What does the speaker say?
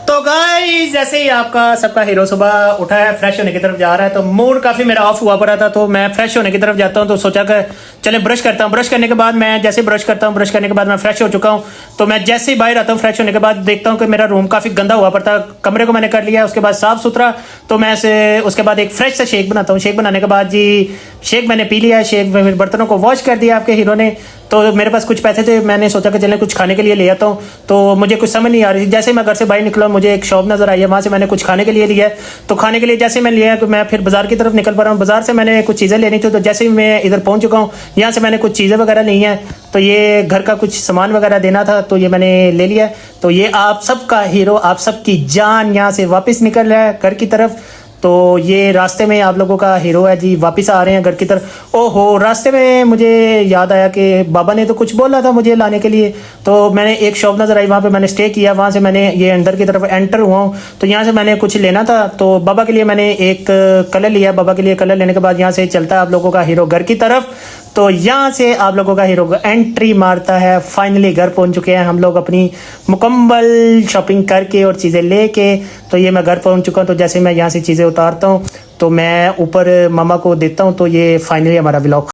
तो गाइस जैसे ही आपका सबका हीरो सुबह उठा है, फ्रेश होने की तरफ जा रहा है, तो मूड काफी मेरा ऑफ हुआ पड़ा था। तो मैं फ्रेश होने की तरफ जाता हूँ, तो सोचा कि चले ब्रश करता हूँ। ब्रश करने के बाद मैं जैसे ब्रश करता हूँ, ब्रश करने के बाद मैं फ्रेश हो चुका हूँ। तो मैं जैसे ही बाहर आता हूँ फ्रेश होने के बाद, देखता हूँ कि मेरा रूम काफी गंदा हुआ पड़ता। कमरे को मैंने कर लिया, उसके बाद साफ सुथरा। तो मैं उसके बाद एक फ्रेश सा शेक बनाता हूँ। शेक बनाने के बाद जी शेक मैंने पी लिया। शेक में बर्तनों को वॉश कर दिया आपके हीरो ने। तो मेरे पास कुछ पैसे थे, मैंने सोचा कि चलें कुछ खाने के लिए ले आता हूँ। तो मुझे कुछ समझ नहीं आ रही थी। जैसे मैं घर से बाहर निकला, मुझे एक शॉप नजर आई है, वहाँ से मैंने कुछ खाने के लिए लिया। तो खाने के लिए जैसे मैं लिया, तो मैं फिर बाजार की तरफ निकल पा रहा हूँ। बाजार से मैंने कुछ चीज़ें लेनी थी। तो जैसे ही मैं इधर पहुँच चुका हूँ, यहाँ से मैंने कुछ चीज़ें वगैरह ली हैं। तो ये घर का कुछ सामान वगैरह देना था, तो ये मैंने ले लिया। तो ये आप सबका हीरो, आप सबकी जान यहाँ से वापस निकल रहा है घर की तरफ। तो ये रास्ते में आप लोगों का हीरो है जी, वापस आ रहे हैं घर की तरफ। ओहो, रास्ते में मुझे याद आया कि बाबा ने तो कुछ बोला था मुझे लाने के लिए। तो मैंने एक शॉप नज़र आई, वहाँ पे मैंने स्टे किया। वहाँ से मैंने ये अंदर की तरफ एंटर हुआ हूँ। तो यहाँ से मैंने कुछ लेना था, तो बाबा के लिए मैंने एक कलर लिया। बाबा के लिए कलर लेने के बाद यहाँ से चलता है आप लोगों का हीरो घर की तरफ। तो यहाँ से आप लोगों का हीरो एंट्री मारता है। फाइनली घर पहुंच चुके हैं हम लोग अपनी मुकम्मल शॉपिंग करके और चीज़ें लेके। तो ये मैं घर पहुंच चुका हूँ। तो जैसे मैं यहाँ से चीज़ें उतारता हूँ, तो मैं ऊपर मामा को देता हूँ। तो ये फाइनली हमारा व्लॉग